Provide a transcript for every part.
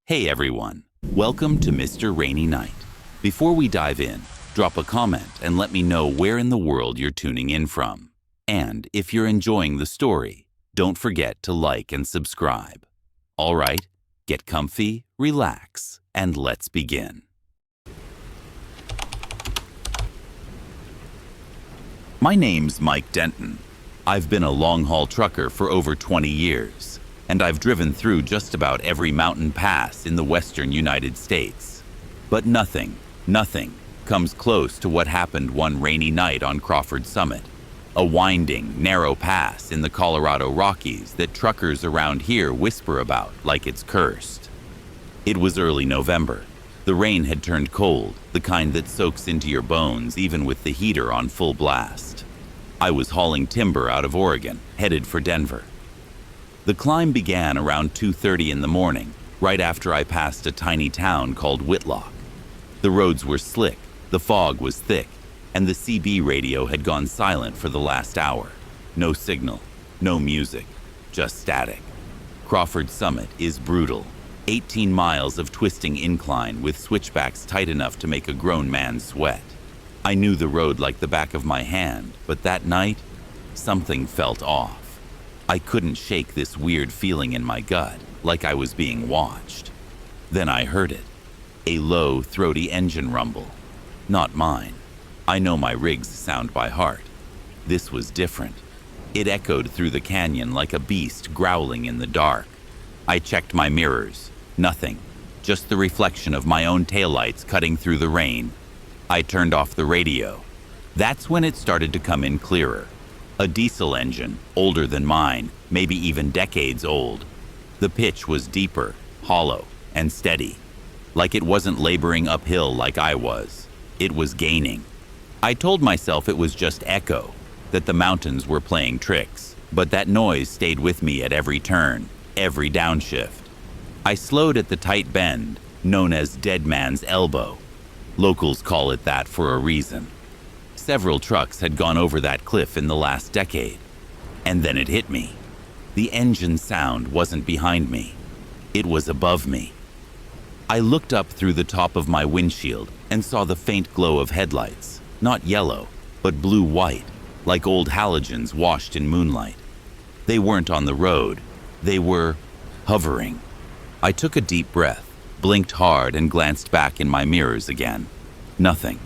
Hey everyone, welcome to Mr. Rainy Night. Before we dive in, drop a comment and let me know where in the world you're tuning in from. And if you're enjoying the story, don't forget to like and subscribe. All right, get comfy, relax, and let's begin. My name's Mike Denton. I've been a long-haul trucker for over 20 years. And I've driven through just about every mountain pass in the western United States. But nothing comes close to what happened one rainy night on Crawford Summit, a winding, narrow pass in the Colorado Rockies that truckers around here whisper about like it's cursed. It was early November. The rain had turned cold, the kind that soaks into your bones even with the heater on full blast. I was hauling timber out of Oregon, headed for Denver. The climb began around 2:30 in the morning, right after I passed a tiny town called Whitlock. The roads were slick, the fog was thick, and the CB radio had gone silent for the last hour. No signal, no music, just static. Crawford Summit is brutal. 18 miles of twisting incline with switchbacks tight enough to make a grown man sweat. I knew the road like the back of my hand, but that night, something felt off. I couldn't shake this weird feeling in my gut, like I was being watched. Then I heard it, a low, throaty engine rumble. Not mine. I know my rig's sound by heart. This was different. It echoed through the canyon like a beast growling in the dark. I checked my mirrors. Nothing. Just the reflection of my own taillights cutting through the rain. I turned off the radio. That's when it started to come in clearer. A diesel engine, older than mine, maybe even decades old. The pitch was deeper, hollow, and steady. Like it wasn't laboring uphill like I was. It was gaining. I told myself it was just echo, that the mountains were playing tricks, but that noise stayed with me at every turn, every downshift. I slowed at the tight bend, known as Dead Man's Elbow. Locals call it that for a reason. Several trucks had gone over that cliff in the last decade. And then it hit me. The engine sound wasn't behind me. It was above me. I looked up through the top of my windshield and saw the faint glow of headlights, not yellow, but blue-white, like old halogens washed in moonlight. They weren't on the road. They were hovering. I took a deep breath, blinked hard, and glanced back in my mirrors again. Nothing.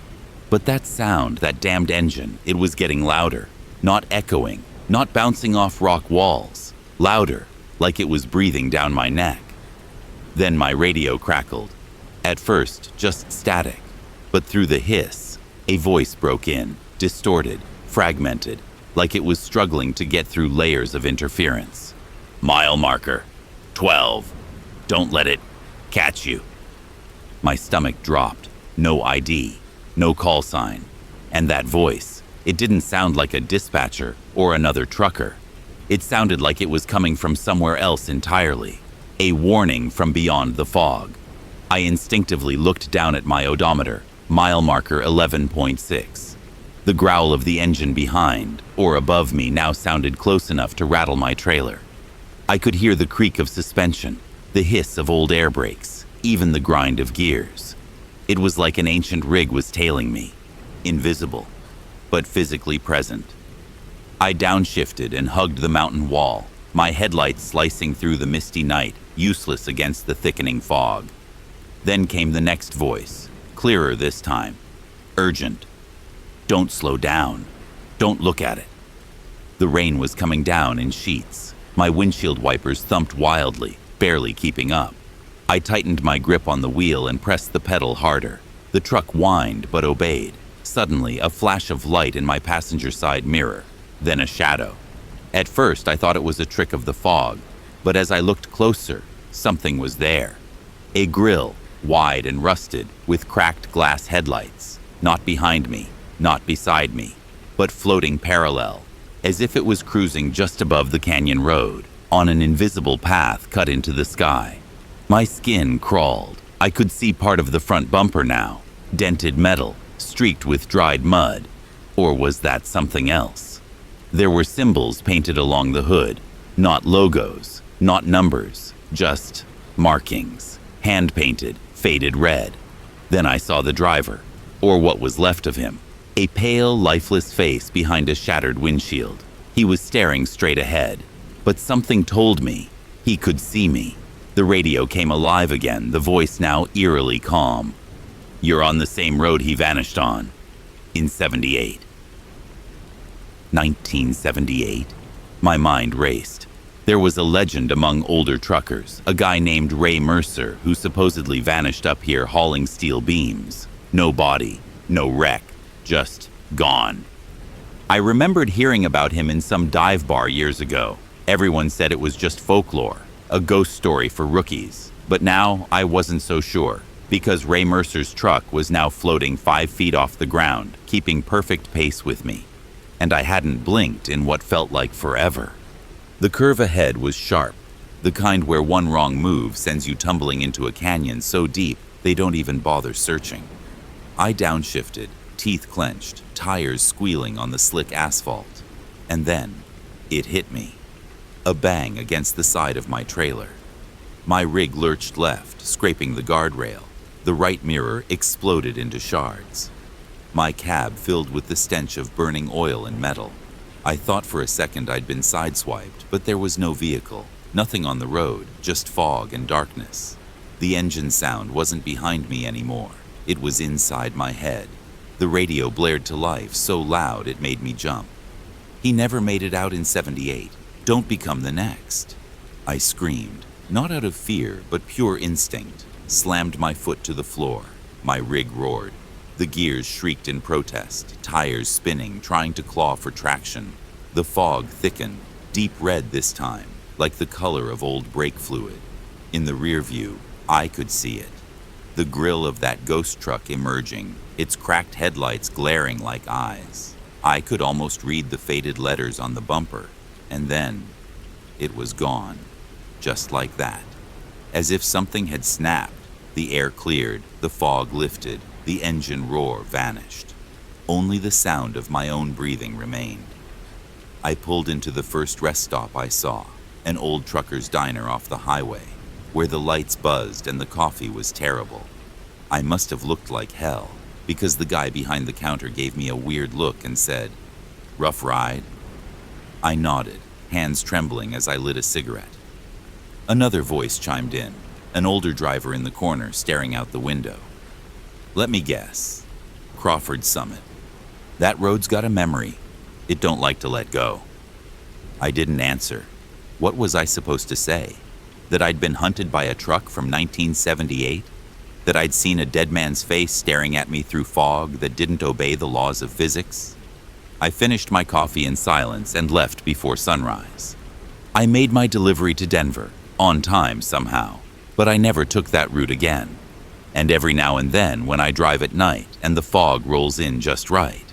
But that sound, that damned engine, it was getting louder, not echoing, not bouncing off rock walls, louder, like it was breathing down my neck. Then my radio crackled. At first, just static, but through the hiss, a voice broke in, distorted, fragmented, like it was struggling to get through layers of interference. Mile marker, 12. Don't let it catch you. My stomach dropped. No ID. No call sign. And that voice, it didn't sound like a dispatcher or another trucker. It sounded like it was coming from somewhere else entirely. A warning from beyond the fog. I instinctively looked down at my odometer, mile marker 11.6. The growl of the engine behind, or above me, now sounded close enough to rattle my trailer. I could hear the creak of suspension, the hiss of old air brakes, even the grind of gears. It was like an ancient rig was tailing me, invisible, but physically present. I downshifted and hugged the mountain wall, my headlights slicing through the misty night, useless against the thickening fog. Then came the next voice, clearer this time, urgent. Don't slow down. Don't look at it. The rain was coming down in sheets. My windshield wipers thumped wildly, barely keeping up. I tightened my grip on the wheel and pressed the pedal harder. The truck whined but obeyed. Suddenly, a flash of light in my passenger side mirror, then a shadow. At first, I thought it was a trick of the fog, but as I looked closer, something was there. A grille, wide and rusted, with cracked glass headlights, not behind me, not beside me, but floating parallel, as if it was cruising just above the canyon road, on an invisible path cut into the sky. My skin crawled. I could see part of the front bumper now, dented metal, streaked with dried mud. Or was that something else? There were symbols painted along the hood, not logos, not numbers, just markings. hand-painted, faded red. Then I saw the driver, or what was left of him, a pale, lifeless face behind a shattered windshield. He was staring straight ahead, but something told me he could see me. The radio came alive again, the voice now eerily calm. "You're on the same road he vanished on, in 78. 1978? My mind raced. There was a legend among older truckers, a guy named Ray Mercer who supposedly vanished up here hauling steel beams. No body, no wreck, just gone. I remembered hearing about him in some dive bar years ago. Everyone said it was just folklore, a ghost story for rookies. But now I wasn't so sure, because Ray Mercer's truck was now floating 5 feet off the ground, keeping perfect pace with me. And I hadn't blinked in what felt like forever. The curve ahead was sharp, the kind where one wrong move sends you tumbling into a canyon so deep they don't even bother searching. I downshifted, teeth clenched, tires squealing on the slick asphalt. And then, it hit me. A bang against the side of my trailer. My rig lurched left, scraping the guardrail. The right mirror exploded into shards. My cab filled with the stench of burning oil and metal. I thought for a second I'd been sideswiped, but there was no vehicle, nothing on the road, just fog and darkness. The engine sound wasn't behind me anymore. It was inside my head. The radio blared to life so loud it made me jump. "He never made it out in 78. Don't become the next." I screamed, not out of fear, but pure instinct, slammed my foot to the floor. My rig roared. The gears shrieked in protest, tires spinning, trying to claw for traction. The fog thickened, deep red this time, like the color of old brake fluid. In the rear view, I could see it. The grill of that ghost truck emerging, its cracked headlights glaring like eyes. I could almost read the faded letters on the bumper, and then it was gone, just like that. As if something had snapped, the air cleared, the fog lifted, the engine roar vanished. Only the sound of my own breathing remained. I pulled into the first rest stop I saw, an old trucker's diner off the highway, where the lights buzzed and the coffee was terrible. I must have looked like hell, because the guy behind the counter gave me a weird look and said, "Rough ride?" I nodded, hands trembling as I lit a cigarette. Another voice chimed in, an older driver in the corner staring out the window. "Let me guess. Crawford Summit. That road's got a memory. It don't like to let go." I didn't answer. What was I supposed to say? That I'd been hunted by a truck from 1978? That I'd seen a dead man's face staring at me through fog that didn't obey the laws of physics? I finished my coffee in silence and left before sunrise. I made my delivery to Denver, on time somehow, but I never took that route again. And every now and then, when I drive at night and the fog rolls in just right,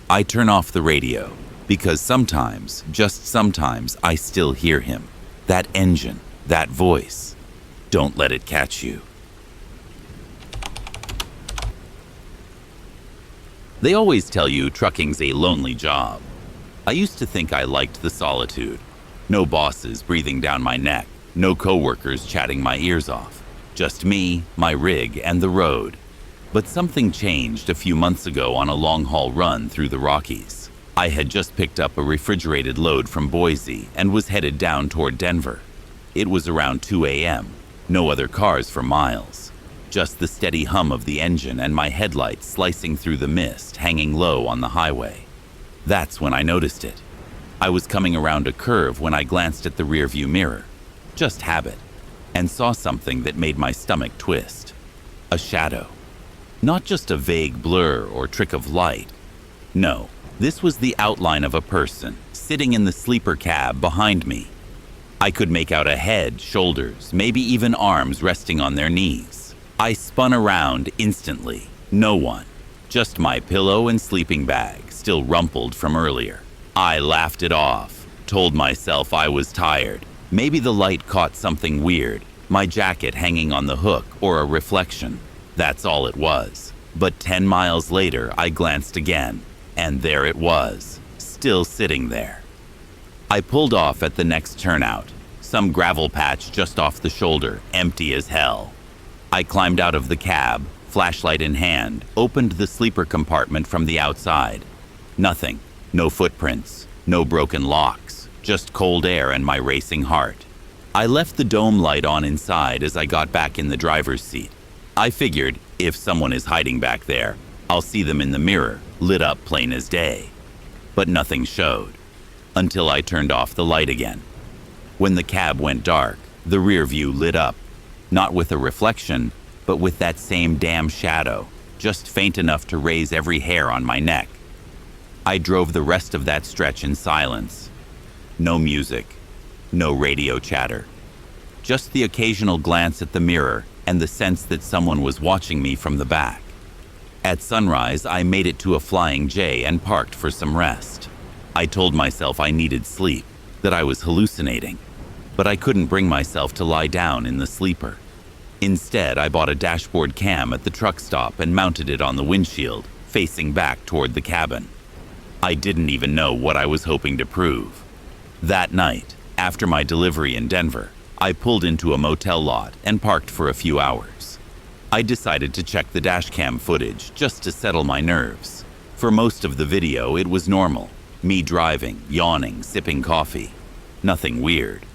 I turn off the radio, because sometimes, just sometimes, I still hear him. That engine, that voice. Don't let it catch you. They always tell you trucking's a lonely job. I used to think I liked the solitude. No bosses breathing down my neck, no coworkers chatting my ears off. Just me, my rig, and the road. But something changed a few months ago on a long-haul run through the Rockies. I had just picked up a refrigerated load from Boise and was headed down toward Denver. It was around 2 a.m., no other cars for miles. Just the steady hum of the engine and my headlights slicing through the mist, hanging low on the highway. That's when I noticed it. I was coming around a curve when I glanced at the rearview mirror. Just habit. And saw something that made my stomach twist. A shadow. Not just a vague blur or trick of light. No, this was the outline of a person sitting in the sleeper cab behind me. I could make out a head, shoulders, maybe even arms resting on their knees. I spun around instantly. No one. Just my pillow and sleeping bag, still rumpled from earlier. I laughed it off, told myself I was tired. Maybe the light caught something weird, my jacket hanging on the hook or a reflection. That's all it was. But 10 miles later, I glanced again, and there it was, still sitting there. I pulled off at the next turnout, some gravel patch just off the shoulder, empty as hell. I climbed out of the cab, flashlight in hand, opened the sleeper compartment from the outside. Nothing. No footprints, no broken locks, just cold air and my racing heart. I left the dome light on inside as I got back in the driver's seat. I figured, if someone is hiding back there, I'll see them in the mirror, lit up plain as day. But nothing showed, until I turned off the light again. When the cab went dark, the rear view lit up, not with a reflection, but with that same damn shadow, just faint enough to raise every hair on my neck. I drove the rest of that stretch in silence. No music, no radio chatter. Just the occasional glance at the mirror and the sense that someone was watching me from the back. At sunrise, I made it to a Flying J and parked for some rest. I told myself I needed sleep, that I was hallucinating, but I couldn't bring myself to lie down in the sleeper. Instead, I bought a dashboard cam at the truck stop and mounted it on the windshield, facing back toward the cabin. I didn't even know what I was hoping to prove. That night, after my delivery in Denver, I pulled into a motel lot and parked for a few hours. I decided to check the dashcam footage just to settle my nerves. For most of the video, it was normal. Me driving, yawning, sipping coffee. Nothing weird.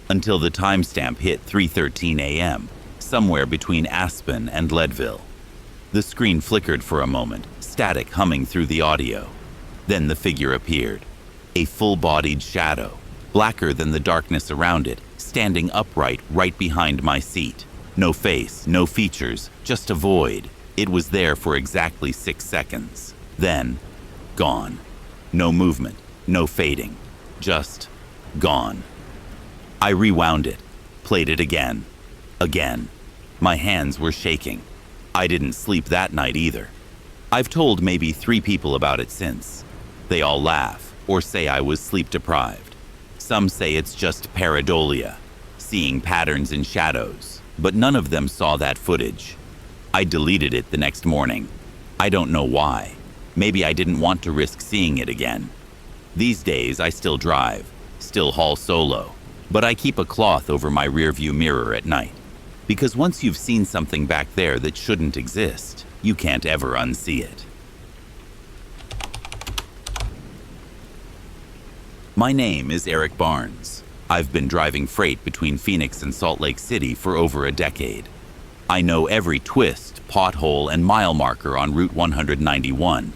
Until the timestamp hit 3:13 a.m., somewhere between Aspen and Leadville. The screen flickered for a moment, static humming through the audio. Then the figure appeared. A full-bodied shadow, blacker than the darkness around it, standing upright right behind my seat. No face, no features, just a void. It was there for exactly 6 seconds. Then, gone. No movement, no fading. Just gone. I rewound it, played it again. Again. My hands were shaking. I didn't sleep that night either. I've told maybe 3 people about it since. They all laugh or say I was sleep deprived. Some say it's just pareidolia, seeing patterns in shadows, but none of them saw that footage. I deleted it the next morning. I don't know why. Maybe I didn't want to risk seeing it again. These days I still drive, still haul solo, but I keep a cloth over my rearview mirror at night. Because once you've seen something back there that shouldn't exist, you can't ever unsee it. My name is Eric Barnes. I've been driving freight between Phoenix and Salt Lake City for over a decade. I know every twist, pothole, and mile marker on Route 191,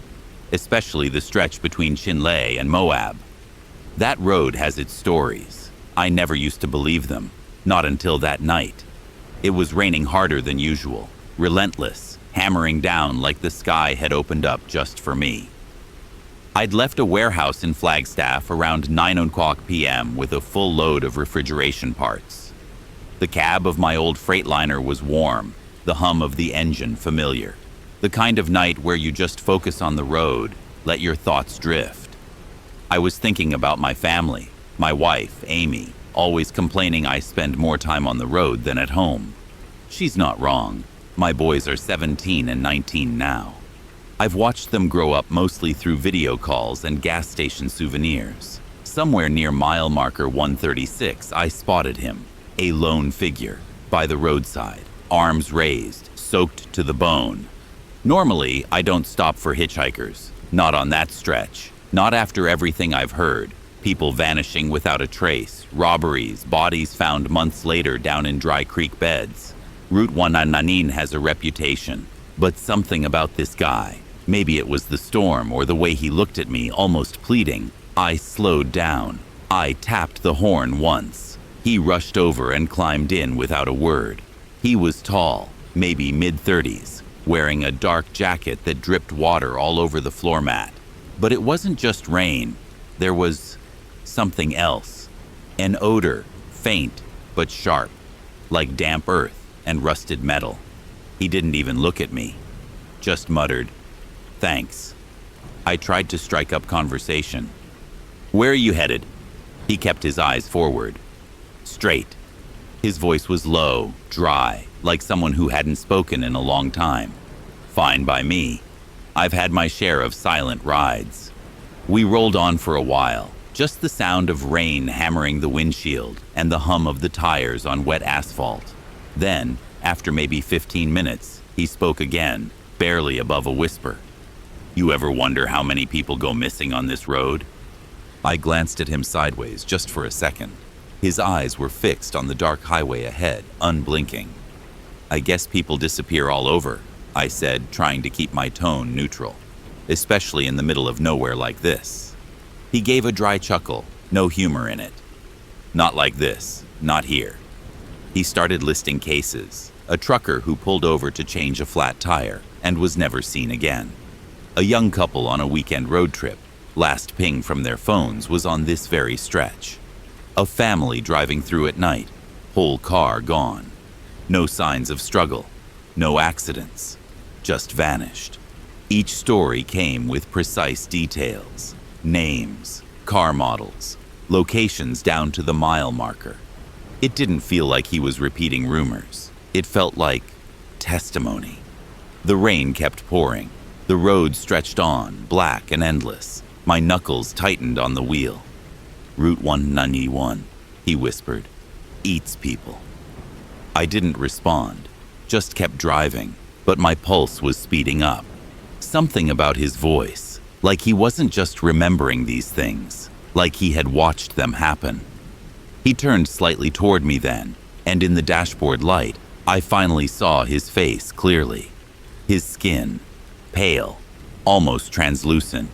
especially the stretch between Chinle and Moab. That road has its stories. I never used to believe them, not until that night. It was raining harder than usual, relentless, hammering down like the sky had opened up just for me. I'd left a warehouse in Flagstaff around 9:00 p.m. with a full load of refrigeration parts. The cab of my old Freightliner was warm, the hum of the engine familiar. The kind of night where you just focus on the road, let your thoughts drift. I was thinking about my family, my wife, Amy, always complaining I spend more time on the road than at home. She's not wrong. My boys are 17 and 19 now. I've watched them grow up mostly through video calls and gas station souvenirs. Somewhere near mile marker 136, I spotted him, a lone figure, by the roadside, arms raised, soaked to the bone. Normally, I don't stop for hitchhikers. Not on that stretch. Not after everything I've heard. People vanishing without a trace, robberies, bodies found months later down in dry creek beds. Route 199 has a reputation, but something about this guy, maybe it was the storm or the way he looked at me, almost pleading. I slowed down. I tapped the horn once. He rushed over and climbed in without a word. He was tall, maybe mid-30s, wearing a dark jacket that dripped water all over the floor mat. But it wasn't just rain. There was something else. An odor, faint but sharp, like damp earth and rusted metal. He didn't even look at me, just muttered, "Thanks." I tried to strike up conversation. "Where are you headed?" He kept his eyes forward. Straight. His voice was low, dry, like someone who hadn't spoken in a long time. Fine by me. I've had my share of silent rides. We rolled on for a while, just the sound of rain hammering the windshield and the hum of the tires on wet asphalt. Then After maybe 15 minutes, he spoke again, barely above a whisper. "You ever wonder how many people go missing on this road?" I glanced at him sideways just for a second. His eyes were fixed on the dark highway ahead, unblinking. "I guess people disappear all over," I said, trying to keep my tone neutral, especially in the middle of nowhere like this. He gave a dry chuckle, no humor in it. "Not like this, not here." He started listing cases. A trucker who pulled over to change a flat tire and was never seen again. A young couple on a weekend road trip. Last ping from their phones was on this very stretch. A family driving through at night. Whole car gone. No signs of struggle. No accidents. Just vanished. Each story came with precise details. Names, car models, locations down to the mile marker. It didn't feel like he was repeating rumors. It felt like testimony. The rain kept pouring. The road stretched on, black and endless. My knuckles tightened on the wheel. "Route 191, he whispered. "Eats people." I didn't respond, just kept driving, but my pulse was speeding up. Something about his voice, like he wasn't just remembering these things, like he had watched them happen. He turned slightly toward me then, and in the dashboard light, I finally saw his face clearly. His skin, pale, almost translucent.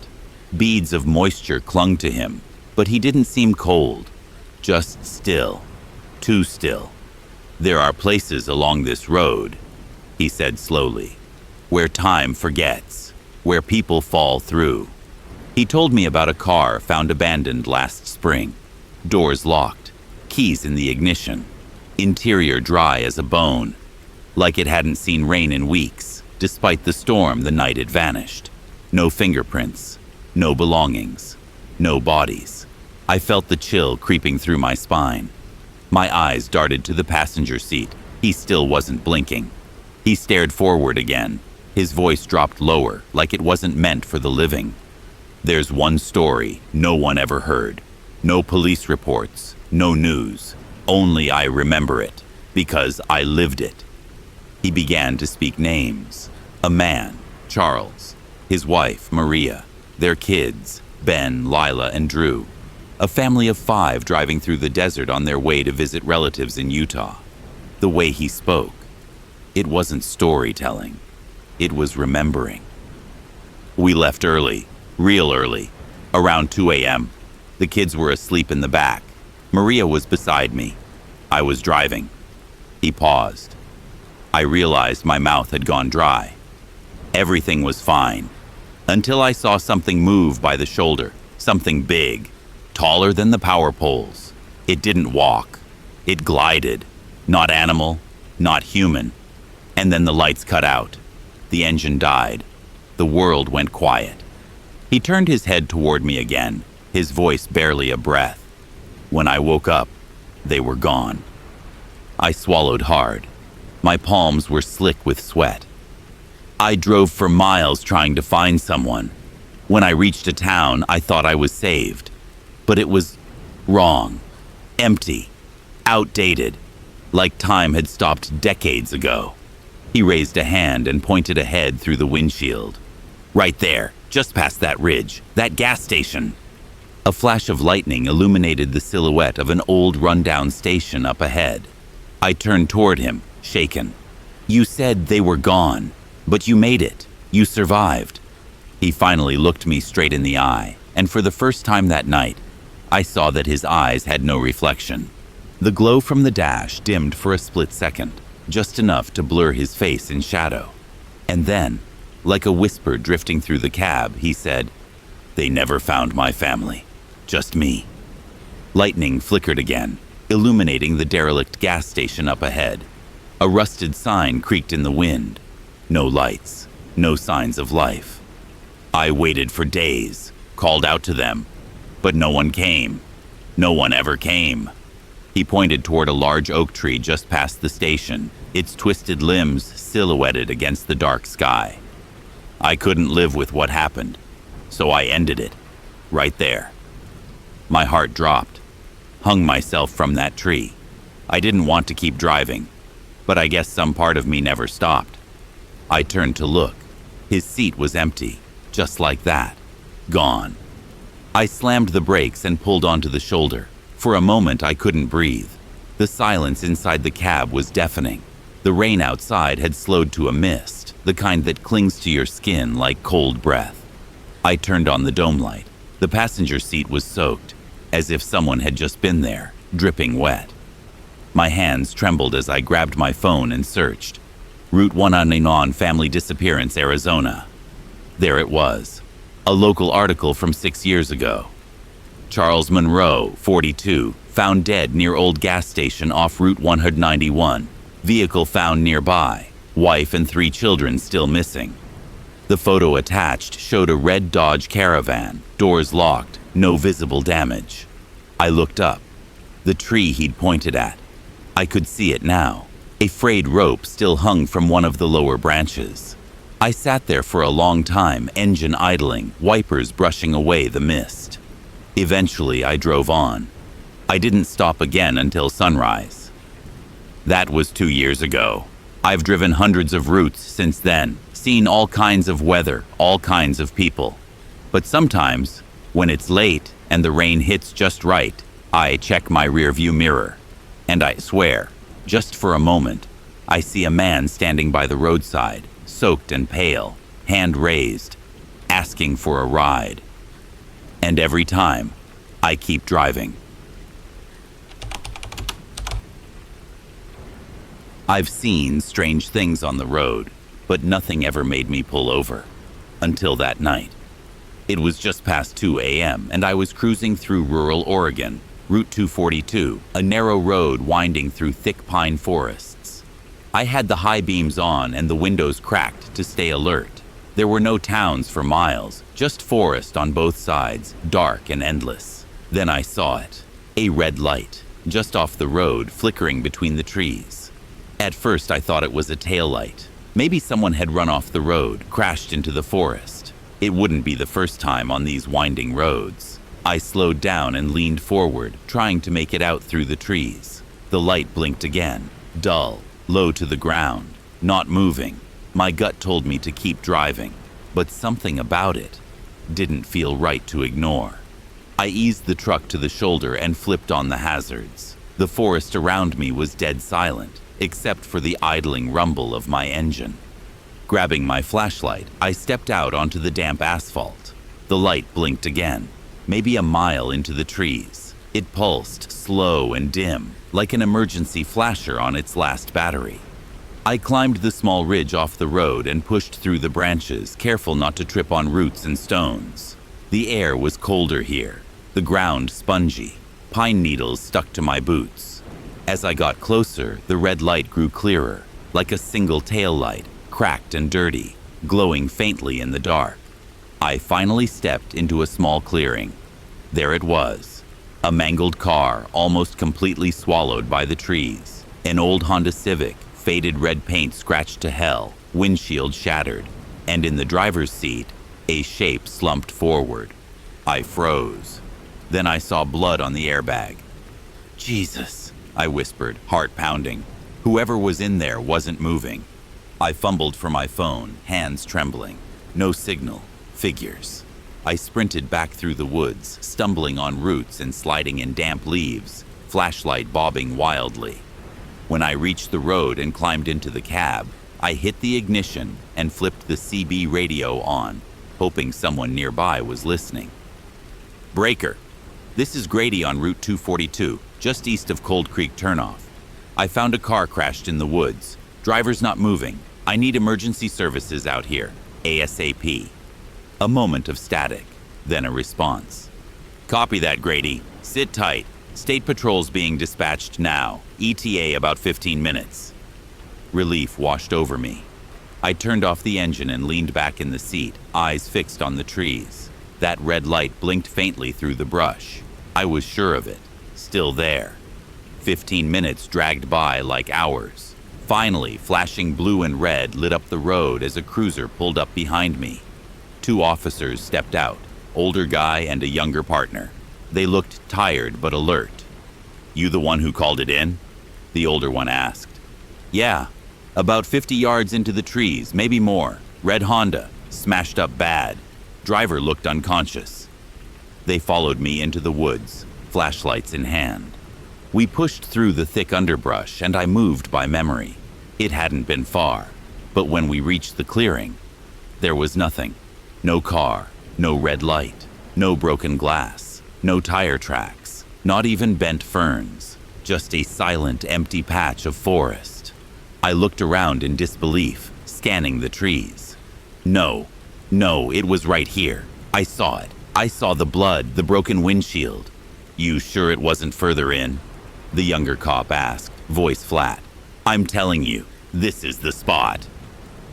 Beads of moisture clung to him, but he didn't seem cold, just still, too still. "There are places along this road," he said slowly, "where time forgets, where people fall through." He told me about a car found abandoned last spring, doors locked, keys in the ignition, interior dry as a bone, like it hadn't seen rain in weeks, despite the storm the night it vanished. No fingerprints, no belongings, no bodies. I felt the chill creeping through my spine. My eyes darted to the passenger seat. He still wasn't blinking. He stared forward again. His voice dropped lower, like it wasn't meant for the living. "There's one story no one ever heard. No police reports, no news. Only I remember it, because I lived it." He began to speak names. A man, Charles. His wife, Maria. Their kids, Ben, Lila, and Drew. A family of 5 driving through the desert on their way to visit relatives in Utah. The way he spoke, it wasn't storytelling. It was remembering. We left early, real early, around 2 a.m. The kids were asleep in the back. Maria was beside me. I was driving. He paused. I realized my mouth had gone dry. Everything was fine, until I saw something move by the shoulder, something big, taller than the power poles. It didn't walk. It glided. Not animal, not human. And then the lights cut out. The engine died. The world went quiet. He turned his head toward me again, his voice barely a breath. When I woke up, they were gone. I swallowed hard. My palms were slick with sweat. I drove for miles trying to find someone. When I reached a town, I thought I was saved. But it was wrong, empty, outdated, like time had stopped decades ago. He raised a hand and pointed ahead through the windshield. "Right there, just past that ridge, that gas station." A flash of lightning illuminated the silhouette of an old rundown station up ahead. I turned toward him, shaken. "You said they were gone, but you made it. You survived." He finally looked me straight in the eye, and for the first time that night, I saw that his eyes had no reflection. The glow from the dash dimmed for a split second, just enough to blur his face in shadow. And then, like a whisper drifting through the cab, he said, "They never found my family, just me." Lightning flickered again, illuminating the derelict gas station up ahead. A rusted sign creaked in the wind. No lights, no signs of life. I waited for days, called out to them, but no one came. No one ever came. He pointed toward a large oak tree just past the station, its twisted limbs silhouetted against the dark sky. I couldn't live with what happened, so I ended it, right there. My heart dropped, hung myself from that tree. I didn't want to keep driving. but I guess some part of me never stopped. I turned to look. His seat was empty, just like that. Gone. I slammed the brakes and pulled onto the shoulder. For a moment, I couldn't breathe. The silence inside the cab was deafening. The rain outside had slowed to a mist, the kind that clings to your skin like cold breath. I turned on the dome light. The passenger seat was soaked, as if someone had just been there, dripping wet. My hands trembled as I grabbed my phone and searched. Route 199 Family Disappearance, Arizona. There it was. A local article from 6 years ago. Charles Monroe, 42, found dead near old gas station off Route 191. Vehicle found nearby. Wife and 3 children still missing. The photo attached showed a red Dodge Caravan, doors locked, no visible damage. I looked up. The tree he'd pointed at. I could see it now. A frayed rope still hung from one of the lower branches. I sat there for a long time, engine idling, wipers brushing away the mist. Eventually, I drove on. I didn't stop again until sunrise. That was 2 years ago. I've driven hundreds of routes since then, seen all kinds of weather, all kinds of people. But sometimes, when it's late and the rain hits just right, I check my rearview mirror. And I swear, just for a moment, I see a man standing by the roadside, soaked and pale, hand raised, asking for a ride. And every time, I keep driving. I've seen strange things on the road, but nothing ever made me pull over. Until that night. It was just past 2 a.m. and I was cruising through rural Oregon, Route 242, a narrow road winding through thick pine forests. I had the high beams on and the windows cracked to stay alert. There were no towns for miles, just forest on both sides, dark and endless. Then I saw it. A red light, just off the road, flickering between the trees. At first I thought it was a taillight. Maybe someone had run off the road, crashed into the forest. It wouldn't be the first time on these winding roads. I slowed down and leaned forward, trying to make it out through the trees. The light blinked again, dull, low to the ground, not moving. My gut told me to keep driving, but something about it didn't feel right to ignore. I eased the truck to the shoulder and flipped on the hazards. The forest around me was dead silent, except for the idling rumble of my engine. Grabbing my flashlight, I stepped out onto the damp asphalt. The light blinked again, maybe a mile into the trees. It pulsed, slow and dim, like an emergency flasher on its last battery. I climbed the small ridge off the road and pushed through the branches, careful not to trip on roots and stones. The air was colder here, the ground spongy. Pine needles stuck to my boots. As I got closer, the red light grew clearer, like a single tail light, cracked and dirty, glowing faintly in the dark. I finally stepped into a small clearing. There it was, a mangled car almost completely swallowed by the trees. An old Honda Civic, faded red paint scratched to hell, windshield shattered, and in the driver's seat, a shape slumped forward. I froze. Then I saw blood on the airbag. Jesus, I whispered, heart pounding. Whoever was in there wasn't moving. I fumbled for my phone, hands trembling. No signal. Figures. I sprinted back through the woods, stumbling on roots and sliding in damp leaves, flashlight bobbing wildly. When I reached the road and climbed into the cab, I hit the ignition and flipped the CB radio on, hoping someone nearby was listening. Breaker. This is Grady on Route 242, just east of Cold Creek Turnoff. I found a car crashed in the woods. Driver's not moving. I need emergency services out here, ASAP. A moment of static, then a response. Copy that, Grady. Sit tight. State Patrol's being dispatched now. ETA about 15 minutes. Relief washed over me. I turned off the engine and leaned back in the seat, eyes fixed on the trees. That red light blinked faintly through the brush. I was sure of it. Still there. 15 minutes dragged by like hours. Finally, flashing blue and red lit up the road as a cruiser pulled up behind me. 2 officers stepped out, older guy and a younger partner. They looked tired but alert. You the one who called it in? The older one asked. Yeah, about 50 yards into the trees, maybe more. Red Honda, smashed up bad. Driver looked unconscious. They followed me into the woods, flashlights in hand. We pushed through the thick underbrush and I moved by memory. It hadn't been far, but when we reached the clearing, there was nothing. No car, no red light, no broken glass, no tire tracks, not even bent ferns, just a silent, empty patch of forest. I looked around in disbelief, scanning the trees. No, it was right here. I saw it. I saw the blood, the broken windshield. You sure it wasn't further in? The younger cop asked, voice flat. I'm telling you, this is the spot.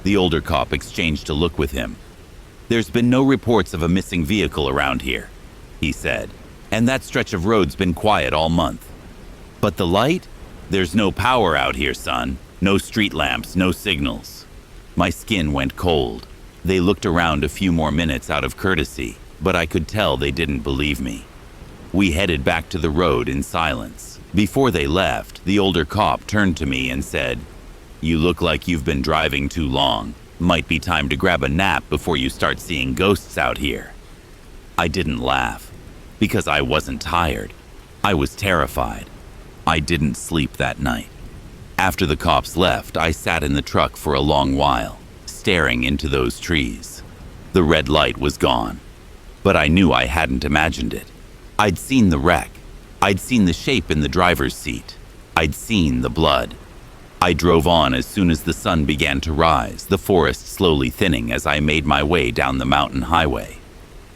The older cop exchanged a look with him. There's been no reports of a missing vehicle around here, he said, and that stretch of road's been quiet all month. But the light? There's no power out here, son. No street lamps, no signals. My skin went cold. They looked around a few more minutes out of courtesy, but I could tell they didn't believe me. We headed back to the road in silence. Before they left, the older cop turned to me and said, "You look like you've been driving too long. Might be time to grab a nap before you start seeing ghosts out here." I didn't laugh, because I wasn't tired. I was terrified. I didn't sleep that night. After the cops left, I sat in the truck for a long while, staring into those trees. The red light was gone, but I knew I hadn't imagined it. I'd seen the wreck. I'd seen the shape in the driver's seat. I'd seen the blood. I drove on as soon as the sun began to rise, the forest slowly thinning as I made my way down the mountain highway.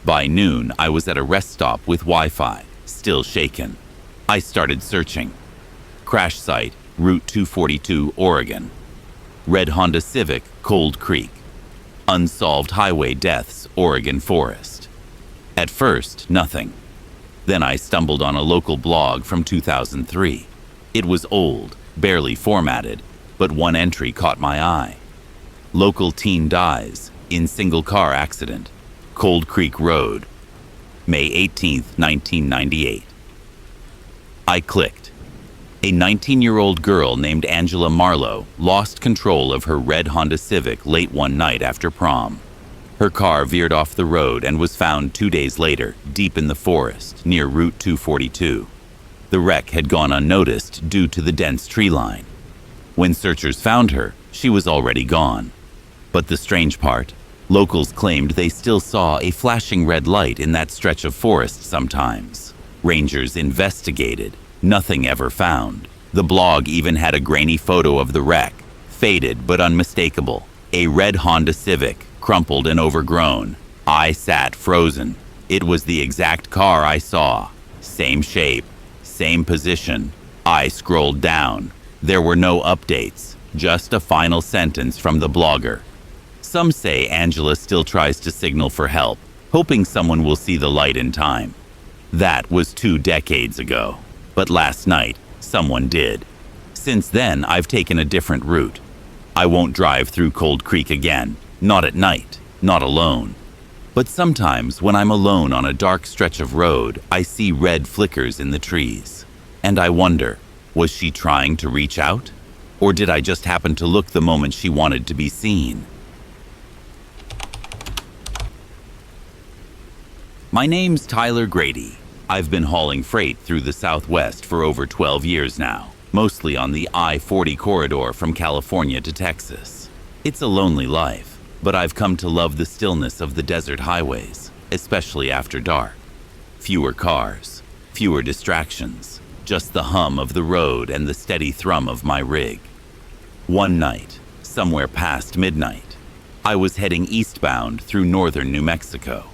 By noon, I was at a rest stop with Wi-Fi, still shaken. I started searching. Crash site, Route 242, Oregon. Red Honda Civic, Cold Creek. Unsolved highway deaths, Oregon forest. At first, nothing. Then I stumbled on a local blog from 2003. It was old, barely formatted, but one entry caught my eye. Local teen dies in single car accident, Cold Creek Road, May 18, 1998. I clicked. A 19-year-old girl named Angela Marlowe lost control of her red Honda Civic late one night after prom. Her car veered off the road and was found 2 days later, deep in the forest near Route 242. The wreck had gone unnoticed due to the dense tree line. When searchers found her, she was already gone. But the strange part, locals claimed they still saw a flashing red light in that stretch of forest sometimes. Rangers investigated. Nothing ever found. The blog even had a grainy photo of the wreck, faded but unmistakable. A red Honda Civic, crumpled and overgrown. I sat frozen. It was the exact car I saw. Same shape, same position. I scrolled down. There were no updates, just a final sentence from the blogger. Some say Angela still tries to signal for help, hoping someone will see the light in time. That was 2 decades ago. But last night, someone did. Since then, I've taken a different route. I won't drive through Cold Creek again, not at night, not alone. But sometimes when I'm alone on a dark stretch of road, I see red flickers in the trees. And I wonder, was she trying to reach out? Or did I just happen to look the moment she wanted to be seen? My name's Tyler Grady. I've been hauling freight through the Southwest for over 12 years now, mostly on the I-40 corridor from California to Texas. It's a lonely life, but I've come to love the stillness of the desert highways, especially after dark. Fewer cars, fewer distractions, just the hum of the road and the steady thrum of my rig. One night, somewhere past midnight, I was heading eastbound through northern New Mexico.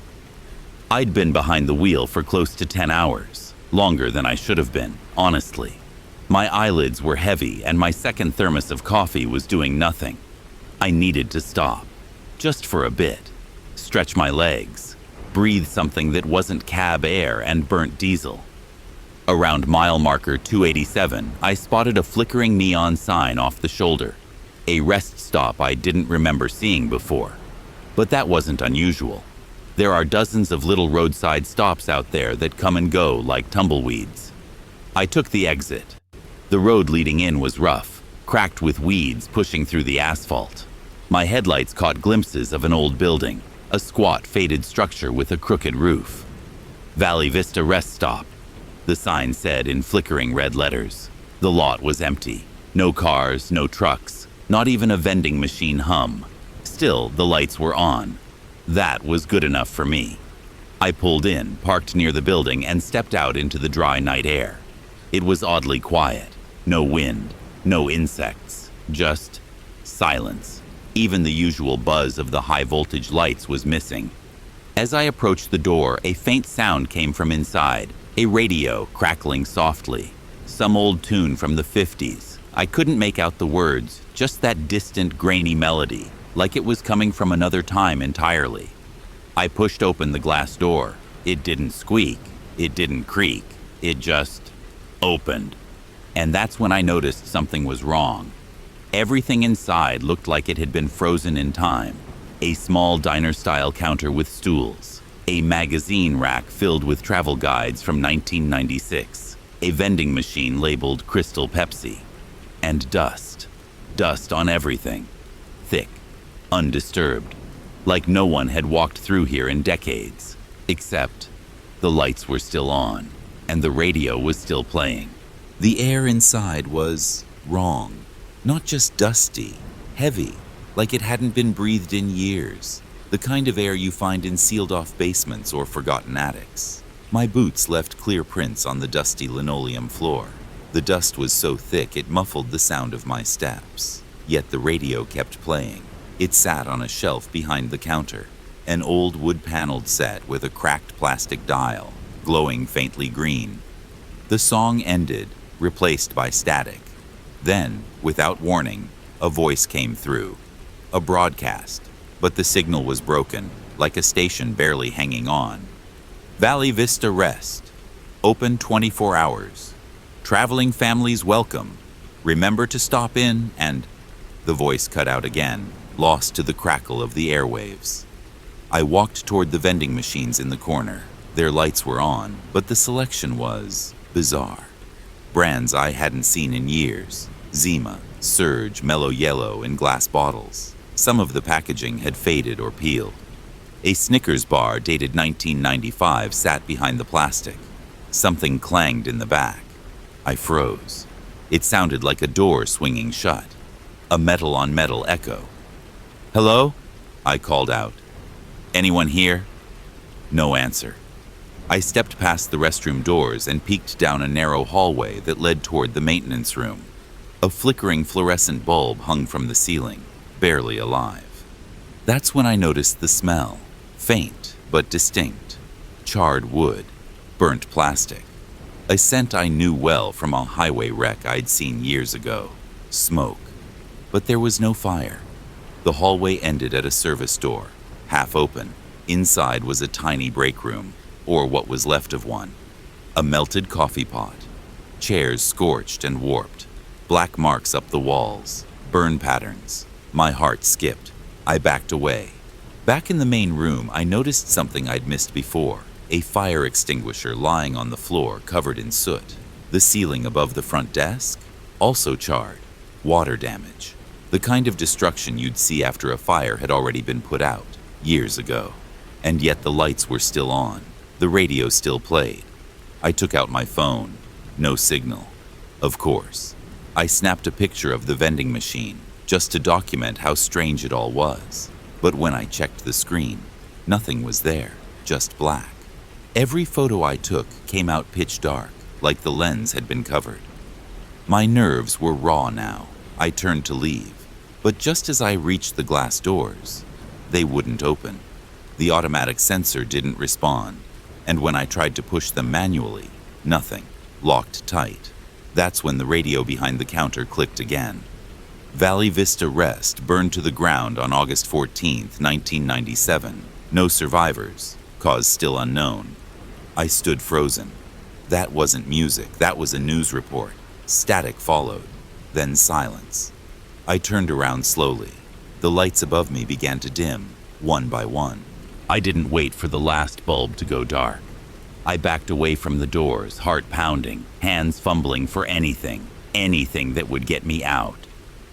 I'd been behind the wheel for close to 10 hours, longer than I should have been, honestly. My eyelids were heavy and my second thermos of coffee was doing nothing. I needed to stop, just for a bit, stretch my legs, breathe something that wasn't cab air and burnt diesel. Around mile marker 287, I spotted a flickering neon sign off the shoulder, a rest stop I didn't remember seeing before. But that wasn't unusual. There are dozens of little roadside stops out there that come and go like tumbleweeds. I took the exit. The road leading in was rough, cracked with weeds pushing through the asphalt. My headlights caught glimpses of an old building, a squat, faded structure with a crooked roof. Valley Vista Rest Stop, the sign said in flickering red letters. The lot was empty. No cars, no trucks, not even a vending machine hum. Still, the lights were on. That was good enough for me. I pulled in, parked near the building, and stepped out into the dry night air. It was oddly quiet. No wind, no insects, just silence. Even the usual buzz of the high-voltage lights was missing. As I approached the door, a faint sound came from inside, a radio crackling softly. Some old tune from the 50s. I couldn't make out the words, just that distant, grainy melody, like it was coming from another time entirely. I pushed open the glass door. It didn't squeak, it didn't creak, it just opened. And that's when I noticed something was wrong. Everything inside looked like it had been frozen in time. A small diner-style counter with stools, a magazine rack filled with travel guides from 1996, a vending machine labeled Crystal Pepsi, and dust. Dust on everything. Thick, undisturbed, like no one had walked through here in decades, except the lights were still on, and the radio was still playing. The air inside was wrong. Not just dusty, heavy, like it hadn't been breathed in years. The kind of air you find in sealed-off basements or forgotten attics. My boots left clear prints on the dusty linoleum floor. The dust was so thick it muffled the sound of my steps. Yet the radio kept playing. It sat on a shelf behind the counter, an old wood-paneled set with a cracked plastic dial, glowing faintly green. The song ended, replaced by static. Then, without warning, a voice came through. A broadcast, but the signal was broken, like a station barely hanging on. Valley Vista Rest, open 24 hours. Traveling families welcome. Remember to stop in and... The voice cut out again, lost to the crackle of the airwaves. I walked toward the vending machines in the corner. Their lights were on, but the selection was bizarre. Brands I hadn't seen in years. Zima, Surge, Mellow Yellow in glass bottles. Some of the packaging had faded or peeled. A Snickers bar dated 1995 sat behind the plastic. Something clanged in the back. I froze. It sounded like a door swinging shut. A metal-on-metal echo. "Hello?" I called out. "Anyone here?" No answer. I stepped past the restroom doors and peeked down a narrow hallway that led toward the maintenance room. A flickering fluorescent bulb hung from the ceiling, barely alive. That's when I noticed the smell, faint but distinct. Charred wood, burnt plastic. A scent I knew well from a highway wreck I'd seen years ago. Smoke. But there was no fire. The hallway ended at a service door, half open. Inside was a tiny break room, or what was left of one. A melted coffee pot. Chairs scorched and warped. Black marks up the walls. Burn patterns. My heart skipped. I backed away. Back in the main room, I noticed something I'd missed before. A fire extinguisher lying on the floor covered in soot. The ceiling above the front desk, also charred. Water damage. The kind of destruction you'd see after a fire had already been put out, years ago. And yet the lights were still on. The radio still played. I took out my phone. No signal. Of course. I snapped a picture of the vending machine, just to document how strange it all was. But when I checked the screen, nothing was there, just black. Every photo I took came out pitch dark, like the lens had been covered. My nerves were raw now. I turned to leave. But just as I reached the glass doors, they wouldn't open. The automatic sensor didn't respond, and when I tried to push them manually, nothing, locked tight. That's when the radio behind the counter clicked again. Valley Vista Rest burned to the ground on August 14, 1997. No survivors, cause still unknown. I stood frozen. That wasn't music, that was a news report. Static followed, then silence. I turned around slowly. The lights above me began to dim, one by one. I didn't wait for the last bulb to go dark. I backed away from the doors, heart pounding, hands fumbling for anything that would get me out.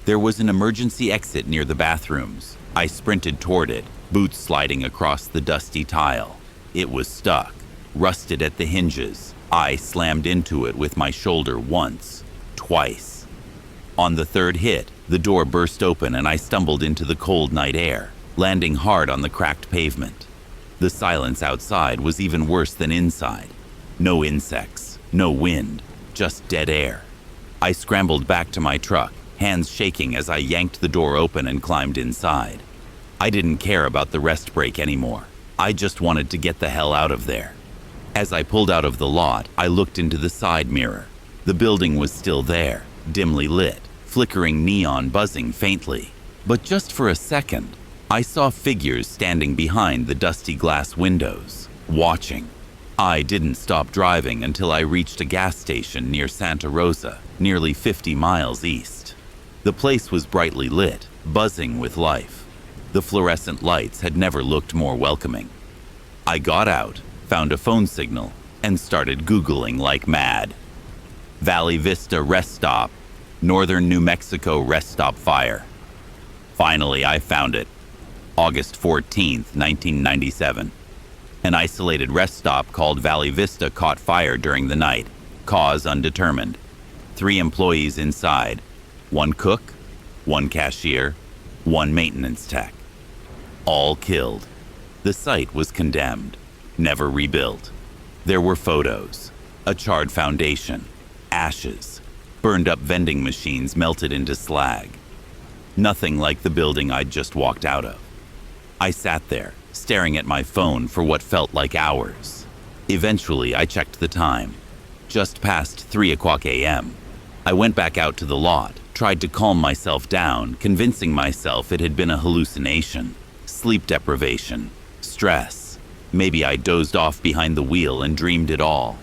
There was an emergency exit near the bathrooms. I sprinted toward it, boots sliding across the dusty tile. It was stuck, rusted at the hinges. I slammed into it with my shoulder once, twice. On the third hit, the door burst open and I stumbled into the cold night air, landing hard on the cracked pavement. The silence outside was even worse than inside. No insects, no wind, just dead air. I scrambled back to my truck, hands shaking as I yanked the door open and climbed inside. I didn't care about the rest break anymore. I just wanted to get the hell out of there. As I pulled out of the lot, I looked into the side mirror. The building was still there, dimly lit, flickering neon buzzing faintly. But just for a second, I saw figures standing behind the dusty glass windows, watching. I didn't stop driving until I reached a gas station near Santa Rosa, nearly 50 miles east. The place was brightly lit, buzzing with life. The fluorescent lights had never looked more welcoming. I got out, found a phone signal, and started Googling like mad. Valley Vista Rest Stop, Northern New Mexico Rest Stop Fire. Finally, I found it. August 14th, 1997. An isolated rest stop called Valley Vista caught fire during the night. Cause undetermined. 3 employees inside. 1 cook, 1 cashier, 1 maintenance tech. All killed. The site was condemned, never rebuilt. There were photos, a charred foundation, ashes, burned up vending machines melted into slag. Nothing like the building I'd just walked out of. I sat there, staring at my phone for what felt like hours. Eventually, I checked the time. Just past 3 o'clock a.m. I went back out to the lot, tried to calm myself down, convincing myself it had been a hallucination, sleep deprivation, stress. Maybe I dozed off behind the wheel and dreamed it all.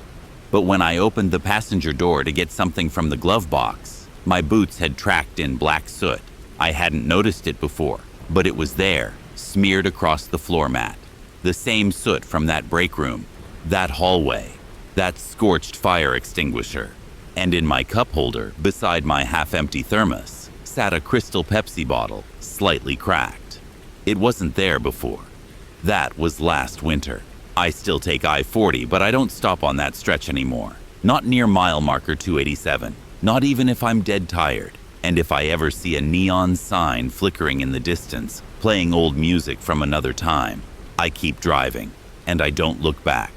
But when I opened the passenger door to get something from the glove box, my boots had tracked in black soot. I hadn't noticed it before, but it was there, smeared across the floor mat. The same soot from that break room, that hallway, that scorched fire extinguisher. And in my cup holder, beside my half-empty thermos, sat a crystal Pepsi bottle, slightly cracked. It wasn't there before. That was last winter. I still take I-40, but I don't stop on that stretch anymore. Not near mile marker 287. Not even if I'm dead tired. And if I ever see a neon sign flickering in the distance, playing old music from another time, I keep driving, and I don't look back.